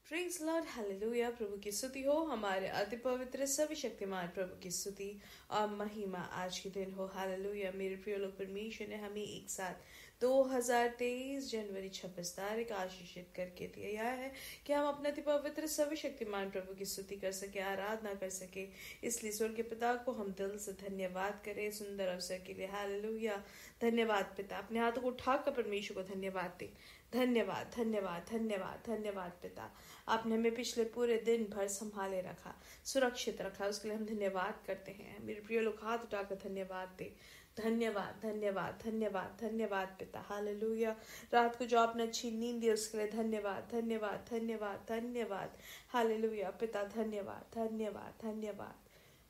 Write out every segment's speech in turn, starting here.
Praise Lord, hallelujah. प्रभु की स्तुति हो। हमारे अति पवित्र सर्वशक्तिमान प्रभु की स्तुति और महिमा आज के दिन हो। हालेलुया। मेरे प्रिय लोग, परमेश्वर ने हमें एक साथ 2023 जनवरी 26 तारीख आशीषित करके दिया है कि हम अपने अति पवित्र सर्वशक्तिमान प्रभु की स्तुति कर सके, आराधना कर सके। इसलिए स्वर्ग के पिता को हम दिल से धन्यवाद करें सुंदर अवसर के लिए। हालेलुया। धन्यवाद पिता। अपने हाथों को उठाकर परमेश्वर को धन्यवाद दे। धन्यवाद, धन्यवाद, धन्यवाद, धन्यवाद पिता। आपने हमें पिछले पूरे दिन भर संभाले रखा, सुरक्षित रखा, उसके लिए हम धन्यवाद करते हैं। मेरे प्रिय लोग हाथ उठाकर धन्यवाद दे। धन्यवाद, धन्यवाद, धन्यवाद, धन्यवाद पिता। हालेलुया। रात को जो आपने अच्छी नींद दी उसके लिए धन्यवाद, धन्यवाद, धन्यवाद, धन्यवाद। हालेलुया पिता। धन्यवाद, धन्यवाद, धन्यवाद।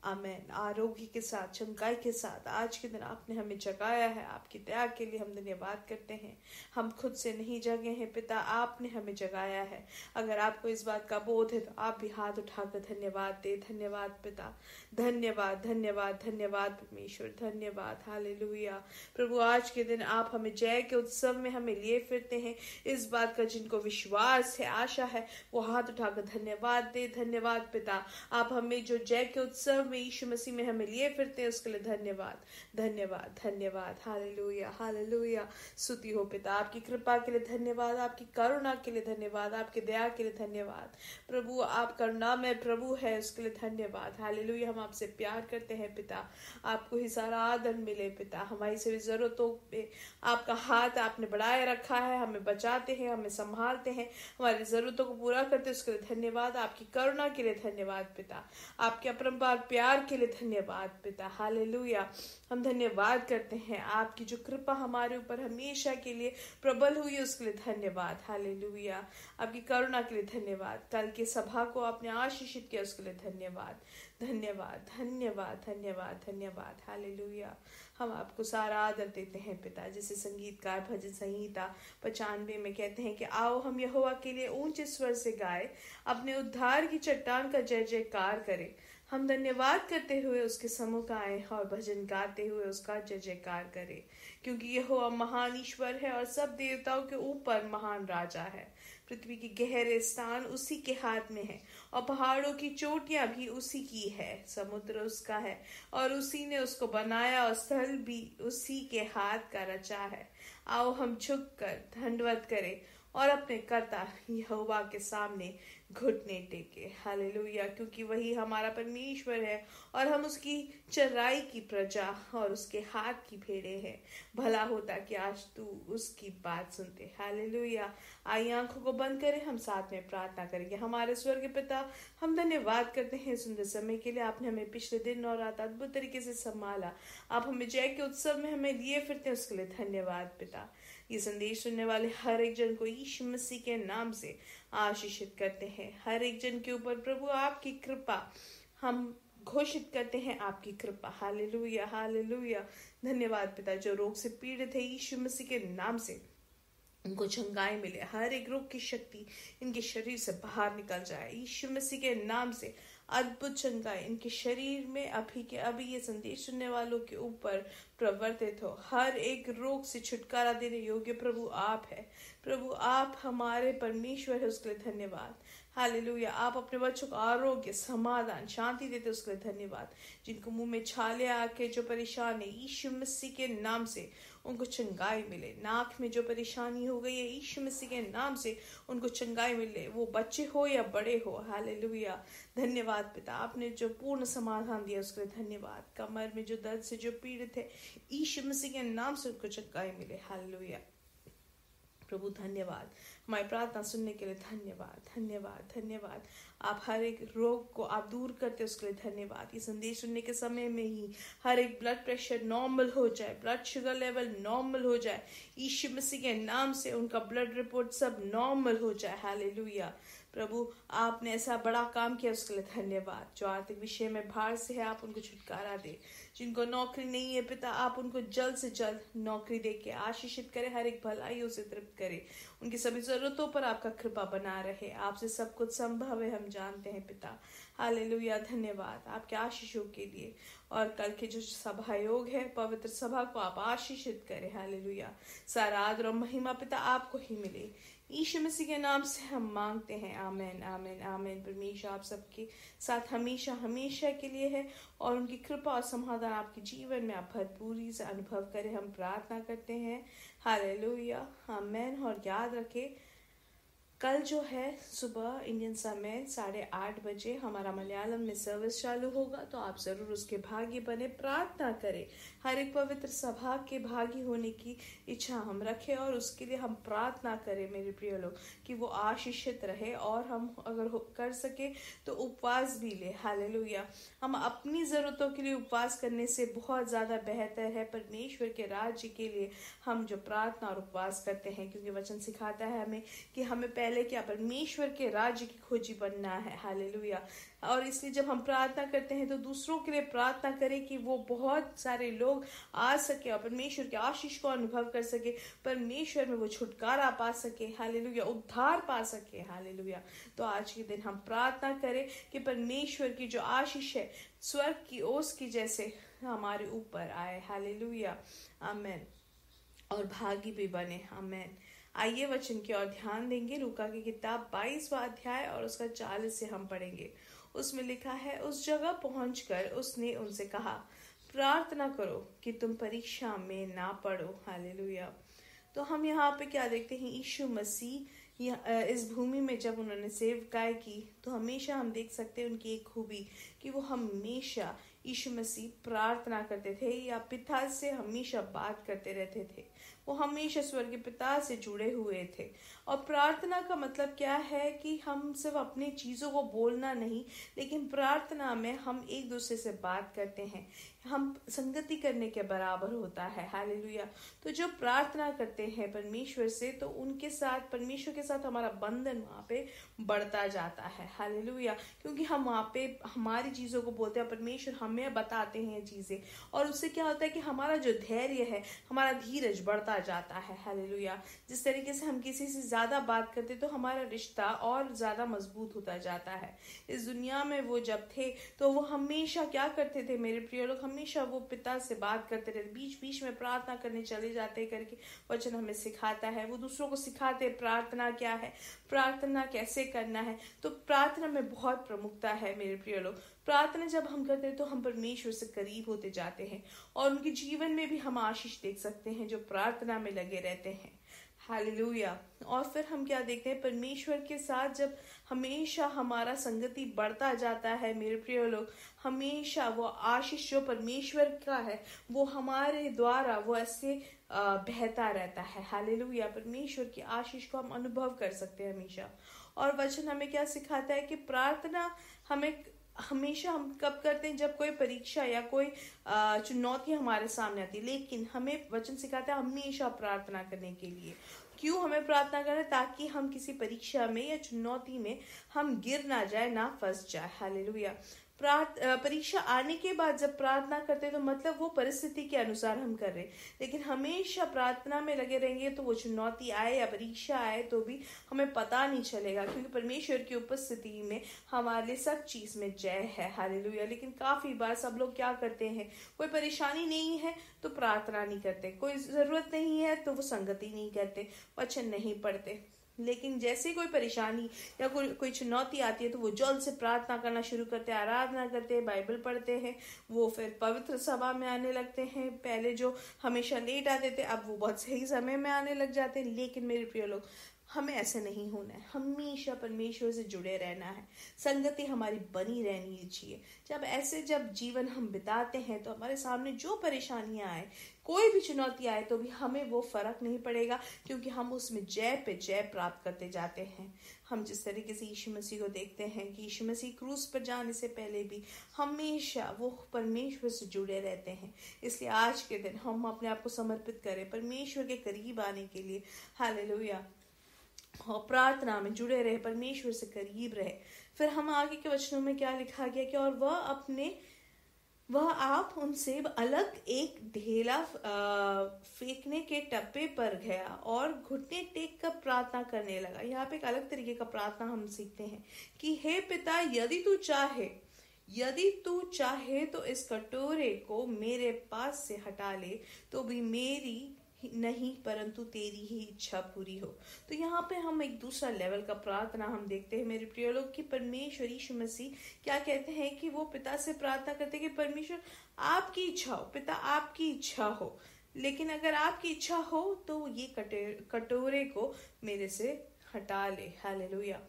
आमेन। आरोग्य के साथ, चमकाई के साथ आज के दिन आपने हमें जगाया है। आपकी दया के लिए हम धन्यवाद करते हैं। हम खुद से नहीं जगे हैं पिता, आपने हमें जगाया है। अगर आपको इस बात का बोध है तो आप भी हाथ उठाकर धन्यवाद दे। धन्यवाद पिता। धन्यवाद, धन्यवाद, धन्यवाद परमेश्वर। धन्यवाद। हालेलुया। प्रभु आज के दिन आप हमें जय के उत्सव में हमें लिए फिरते हैं। इस बात का जिनको विश्वास है, आशा है, वो हाथ उठाकर धन्यवाद दे। धन्यवाद पिता। आप हमें जो जय के उत्सव यीशु मसीह में हमें लिए फिरते हैं उसके लिए धन्यवाद, धन्यवाद, धन्यवाद। Hallelujah, hallelujah. स्तुति हो पिता। आपकी कृपा के लिए धन्यवाद, आपकी करुणा के लिए धन्यवाद, आपकी दया के लिए धन्यवाद। प्रभु आप करुणा में प्रभु है, उसके लिए धन्यवाद। हालेलुया। हम आपसे प्यार करते हैं पिता। आपको ही सारा आदर मिले पिता। हमारी सभी जरूरतों पे आपका हाथ आपने बढ़ाए रखा है। हमें बचाते हैं, हमें संभालते हैं, हमारी जरूरतों को पूरा करते हैं, उसके लिए धन्यवाद। आपकी करुणा के लिए धन्यवाद पिता। आपके अपरंपार प्यार के लिए धन्यवाद पिता। हालेलुया। हम धन्यवाद करते हैं। आपकी जो कृपा हमारे ऊपर हमेशा के लिए प्रबल हुई उसके लिए धन्यवाद। हालेलुया। आपकी करुणा के लिए धन्यवाद। कल की सभा को आपने आशीषित किया उसके लिए धन्यवाद, धन्यवाद, धन्यवाद, धन्यवाद, धन्यवाद। हालेलुया। हम आपको सारा आदर देते हैं पिता। जैसे संगीतकार भजन संहिता 95 में कहते हैं कि आओ हम यहोवा के लिए ऊंचे स्वर से गाए, अपने उद्धार की चट्टान का जय जयकार करें। हम धन्यवाद करते हुए उसके सम्मुख आए और भजन गाते हुए उसका जय जयकार करें, क्योंकि यहोवा महान ईश्वर है और सब देवताओं के ऊपर महान राजा है। पृथ्वी के गहरे स्थान उसी के हाथ में है और पहाड़ों की चोटियां भी उसी की है। समुद्र उसका है और उसी ने उसको बनाया और स्थल भी उसी के हाथ का रचा है। आओ हम झुककर दंडवत करें और अपने कर्ता यहोवा के सामने घुटने टेके। हालेलुया। क्योंकि वही हमारा परमेश्वर है और हम उसकी चराई की प्रजा और उसके हाथ की भेड़े हैं। भला होता कि आज तू उसकी बात सुनते। हालेलुया। आइए आंखों को बंद करें, हम साथ में प्रार्थना करेंगे। हमारे स्वर्ग पिता, हम धन्यवाद करते हैं सुंदर समय के लिए। आपने हमें पिछले दिन और रात अद्भुत तरीके से संभाला। आप हमें जय के उत्सव में हमें लिए फिरते हैं, उसके लिए धन्यवाद पिता। ये संदेश सुनने वाले हर एक जन को यीशु मसीह के नाम से आशीषित करते हैं। हर एक जन के ऊपर प्रभु आपकी कृपा हम घोषित करते हैं, आपकी कृपा। Hallelujah, hallelujah. धन्यवाद पिता। जो रोग से पीड़ित है यीशु मसीह के नाम से उनको चंगाई मिले। हर एक रोग की शक्ति इनके शरीर से बाहर निकल जाए यीशु मसीह के नाम से। अद्भुत चंगाई इनके शरीर में अभी के अभी ये संदेश सुनने वालों के ऊपर प्रवर्तित हो। हर एक रोग से छुटकारा देने योग्य प्रभु आप है। प्रभु आप हमारे परमेश्वर है, उसके लिए धन्यवाद। हालेलुया। आप अपने बच्चों को आरोग्य, समाधान, शांति देते उसके लिए धन्यवाद। जिनको मुंह में छाले आके जो परेशान है यीशु मसीह के नाम से उनको चंगाई मिले। नाक में जो परेशानी हो गई है यीशु मसीह के नाम से उनको चंगाई मिले, वो बच्चे हो या बड़े हो। हालेलुया। धन्यवाद पिता। आपने जो पूर्ण समाधान दिया उसके लिए धन्यवाद। कमर में जो दर्द से जो पीड़ित है यीशु मसीह के नाम से उनको चंगाई मिले। हालेलुया। प्रभु धन्यवाद। हमारी प्रार्थना सुनने के लिए धन्यवाद, धन्यवाद, धन्यवाद। आप हर एक रोग को आप दूर करते उसके लिए धन्यवाद। ये संदेश सुनने के समय में ही हर एक ब्लड प्रेशर नॉर्मल हो जाए, ब्लड शुगर लेवल नॉर्मल हो जाए यीशु मसीह के नाम से। उनका ब्लड रिपोर्ट सब नॉर्मल हो जाए। हालेलुया। प्रभु आपने ऐसा बड़ा काम किया उसके लिए धन्यवाद। जो आर्थिक विषय में भार से है आप उनको छुटकारा दे। जिनको नौकरी नहीं है पिता आप उनको जल्द से जल्द नौकरी दे के आशीषित करें, हर एक भलाइयों से तृप्त करें। उनकी सभी जरूरतों पर आपका कृपा बना रहे। आपसे सब कुछ संभव है, हम जानते हैं पिता। हालेलुया। धन्यवाद आपके आशीषों के लिए। और कल के जो सभा योग है पवित्र सभा को आप आशीषित करें। हालेलुया। सारा आदर और महिमा पिता आपको ही मिले यीशु मसीह के नाम से हम मांगते हैं, आमीन आमीन आमीन। परमेश्वर आप सबके साथ हमेशा हमेशा के लिए है और उनकी कृपा और समाधान आपके जीवन में आप भरपूरी से अनुभव करें, हम प्रार्थना करते हैं। हालेलुया, आमीन। और याद रखें, कल जो है सुबह इंडियन समय 8:30 बजे हमारा मलयालम में सर्विस चालू होगा, तो आप जरूर उसके भागी बने। प्रार्थना करें, हर एक पवित्र सभा के भागी होने की इच्छा हम रखें और उसके लिए हम प्रार्थना करें मेरे प्रिय लोग कि वो आशीषित रहे। और हम अगर कर सके तो उपवास भी ले। हालेलुया, हम अपनी जरूरतों के लिए उपवास करने से बहुत ज्यादा बेहतर है परमेश्वर के राज्य के लिए हम जो प्रार्थना और उपवास करते हैं, क्योंकि वचन सिखाता है हमें कि हमें पहले क्या परमेश्वर के राज्य की खोजी बनना है। हालेलुया। और इसलिए जब हम प्रार्थना करते हैं तो दूसरों के लिए प्रार्थना करें कि वो बहुत सारे लोग आ सके और परमेश्वर के आशीष को अनुभव कर सके, परमेश्वर में वो छुटकारा पा सके। हालेलुया, उद्धार पा सके। हालेलुया। तो आज के दिन हम प्रार्थना करें कि परमेश्वर की जो आशीष है स्वर्ग की ओस की जैसे हमारे ऊपर आए। हालेलुया, आमीन। और भागी भी बने। आमीन। आइए वचन की ओर ध्यान देंगे। लूका की किताब 22वां अध्याय और उसका 40 से हम पढ़ेंगे। उसमें लिखा है, उस जगह पहुंचकर उसने उनसे कहा, प्रार्थना करो कि तुम परीक्षा में ना पड़ो। हालेलुया। तो हम यहाँ पे क्या देखते हैं, यीशु मसीह इस भूमि में जब उन्होंने सेवकाई की तो हमेशा हम देख सकते हैं उनकी एक खूबी कि वो हमेशा यीशु मसीह प्रार्थना करते थे या पिता से हमेशा बात करते रहते थे। वो हमेशा स्वर्गीय पिता से जुड़े हुए थे। और प्रार्थना का मतलब क्या है कि हम सिर्फ अपनी चीजों को बोलना नहीं, लेकिन प्रार्थना में हम एक दूसरे से बात करते हैं, हम संगति करने के बराबर होता है। हालेलुया। तो जो प्रार्थना करते हैं परमेश्वर से, तो उनके साथ, परमेश्वर के साथ हमारा बंधन वहां पे बढ़ता जाता है। हालेलुया। क्योंकि हम वहां पे हमारी चीजों को बोलते हैं, परमेश्वर हमें बताते हैं चीजें, और उससे क्या होता है कि हमारा जो धैर्य है, हमारा धीरज बढ़ता जाता है। हालेलुया। जिस तरीके से हम किसी से ज्यादा बात करते तो हमारा रिश्ता और ज्यादा मजबूत होता जाता है। इस दुनिया में वो जब थे तो वो हमेशा क्या करते थे मेरे प्रिय लोग, हमेशा वो पिता से बात करते रहते, बीच बीच में प्रार्थना करने चले जाते करके वचन हमें सिखाता है। वो दूसरों को सिखाते प्रार्थना क्या है, प्रार्थना कैसे करना है। तो प्रार्थना में बहुत प्रमुखता है मेरे प्रिय लोग। प्रार्थना जब हम करते हैं तो हम परमेश्वर से करीब होते जाते हैं और उनके जीवन में भी हम आशीष देख सकते हैं जो प्रार्थना में लगे रहते हैं। हालेलुया। और फिर हम क्या देखते हैं, परमेश्वर के साथ जब हमेशा हमारा संगति बढ़ता जाता है मेरे प्रिय लोग, हमेशा वो आशीष जो परमेश्वर का है वो हमारे द्वारा वो ऐसे बहता रहता है। हालेलुया। परमेश्वर की आशीष को हम अनुभव कर सकते हैं हमेशा। और वचन हमें क्या सिखाता है कि प्रार्थना हमें हमेशा हम कब करते हैं, जब कोई परीक्षा या कोई चुनौती हमारे सामने आती है। लेकिन हमें वचन सिखाता है हमेशा प्रार्थना करने के लिए। क्यों हमें प्रार्थना करना है? ताकि हम किसी परीक्षा में या चुनौती में हम गिर ना जाए, ना फंस जाए। हालेलुया। परीक्षा आने के बाद जब प्रार्थना करते हैं तो मतलब वो परिस्थिति के अनुसार हम कर रहे हैं, लेकिन हमेशा प्रार्थना में लगे रहेंगे तो वो चुनौती आए या परीक्षा आए तो भी हमें पता नहीं चलेगा, क्योंकि परमेश्वर की उपस्थिति में हमारे सब चीज में जय है। हालेलुया। लेकिन काफी बार सब लोग क्या करते हैं, कोई परेशानी नहीं है तो प्रार्थना नहीं करते, कोई जरूरत नहीं है तो वो संगति नहीं करते, वचन नहीं पढ़ते। लेकिन जैसे कोई परेशानी या कोई चुनौती आती है तो वो जल्द से प्रार्थना करना शुरू करते हैं, आराधना करते हैं, बाइबल पढ़ते हैं, वो फिर पवित्र सभा में आने लगते हैं। पहले जो हमेशा लेट आते थे अब वो बहुत सही समय में आने लग जाते हैं। लेकिन मेरे प्रिय लोग, हमें ऐसे नहीं होना है, हमेशा परमेश्वर से जुड़े रहना है, संगति हमारी बनी रहनी चाहिए। जब जीवन हम बिताते हैं तो हमारे सामने जो परेशानियां आए, कोई भी चुनौती आए तो भी हमें वो फर्क नहीं पड़ेगा, क्योंकि हम उसमें जय पे जय प्राप्त करते जाते हैं। हम जिस तरीके से यीशु मसीह को देखते हैं कि यीशु मसीह क्रूस पर जाने से पहले भी हमेशा वो परमेश्वर से जुड़े रहते हैं। इसलिए आज के दिन हम अपने आप को समर्पित करें परमेश्वर के करीब आने के लिए। हालेलुया। और प्रार्थना में जुड़े रहे, परमेश्वर से करीब रहे। फिर हम आगे के वचनों में क्या लिखा गया कि और वह आप उनसे अलग एक ढेला फेंकने के टप्पे पर गया और घुटने टेक कर प्रार्थना करने लगा। यहाँ पे एक अलग तरीके का प्रार्थना हम सीखते हैं कि हे पिता, यदि तू चाहे तो इस कटोरे को मेरे पास से हटा ले, तो भी मेरी नहीं परंतु तेरी ही इच्छा पूरी हो। तो यहाँ पे हम एक दूसरा लेवल का प्रार्थना हम देखते हैं मेरे प्रिय लोग, कि परमेश्वर यीशु मसीह क्या कहते हैं कि वो पिता से प्रार्थना करते हैं कि परमेश्वर आपकी इच्छा हो, पिता आपकी इच्छा हो, लेकिन अगर आपकी इच्छा हो तो ये कटोरे को मेरे से हटा ले। हालेलुया।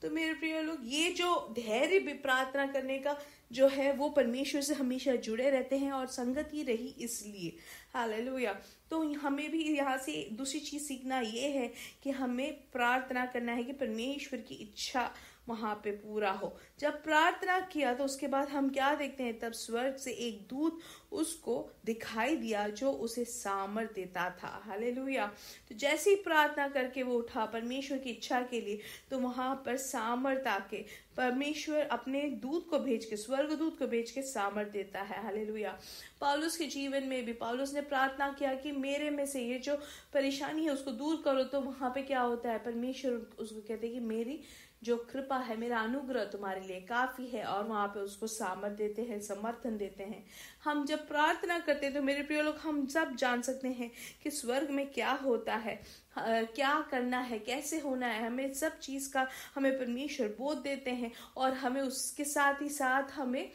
तो मेरे प्रिय लोग, ये जो धैर्य भी प्रार्थना करने का जो है वो परमेश्वर से हमेशा जुड़े रहते हैं और संगति रही इसलिए। हालेलुया। तो हमें भी यहाँ से दूसरी चीज सीखना ये है कि हमें प्रार्थना करना है कि परमेश्वर की इच्छा वहां पे पूरा हो। जब प्रार्थना किया तो उसके बाद हम क्या देखते हैं, तब स्वर्ग से एक दूत उसको दिखाई दिया जो उसे सामर्थ देता था। हालेलुया। तो जैसे ही प्रार्थना करके वो उठा परमेश्वर की इच्छा के लिए, तो वहां पर सामर्थ आके परमेश्वर अपने दूत को भेज के, स्वर्ग दूत को भेज के सामर्थ देता है। हालेलुया। पौलुस के जीवन में भी पौलुस ने प्रार्थना किया कि मेरे में से ये जो परेशानी है उसको दूर करो। तो वहां पे क्या होता है, परमेश्वर उसको कहते हैं कि मेरी जो कृपा है, मेरा अनुग्रह तुम्हारे लिए काफी है, और वहां पे उसको सामर्थ देते हैं, समर्थन देते हैं। हम जब प्रार्थना करते हैं तो मेरे प्रिय लोग, हम सब जान सकते हैं कि स्वर्ग में क्या होता है, क्या करना है, कैसे होना है, हमें सब चीज का हमें परमेश्वर बोध देते हैं, और हमें उसके साथ ही साथ हमें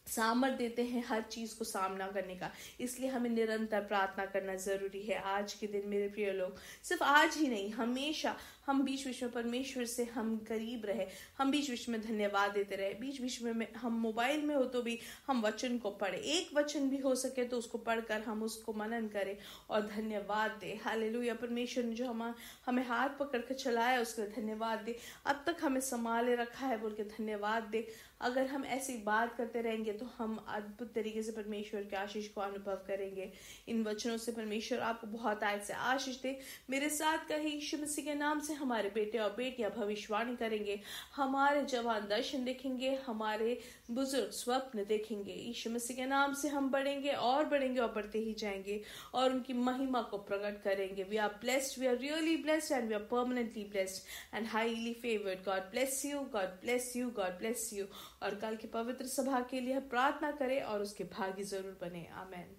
सामर्थ देते हैं हर चीज को सामना करने का। इसलिए हमें निरंतर प्रार्थना करना जरूरी है। आज के दिन मेरे प्रिय लोग, सिर्फ आज ही नहीं, हमेशा हम बीच बीच में परमेश्वर से हम करीब रहे, हम बीच बीच में धन्यवाद देते रहे, बीच बीच में हम मोबाइल में हो तो भी हम वचन को पढ़े, एक वचन भी हो सके तो उसको पढ़कर हम उसको मनन करें और धन्यवाद दे। हालेलुया। परमेश्वर ने जो हमें हाथ पकड़ कर चलाया उसके लिए धन्यवाद दे, अब तक हमें संभाले रखा है बोल के धन्यवाद दे। अगर हम ऐसी बात करते रहेंगे तो हम अद्भुत तरीके से परमेश्वर के आशीष को अनुभव करेंगे। इन वचनों से परमेश्वर आपको बहुत आयत से आशीष दे। मेरे साथ कहे यीशु मसीह के नाम से हमारे बेटे और बेटियां भविष्यवाणी करेंगे, हमारे जवान दर्शन देखेंगे, हमारे बुजुर्ग स्वप्न देखेंगे। यीशु मसीह के नाम से हम बढ़ेंगे और बढ़ेंगे और बढ़ते ही जाएंगे और उनकी महिमा को प्रकट करेंगे। We are blessed, we are really blessed and we are permanently blessed and highly favoured. God bless you, God bless you, God bless you. और कल की पवित्र सभा के लिए प्रार्थना करें और उसके भागी जरूर बने। आमेन।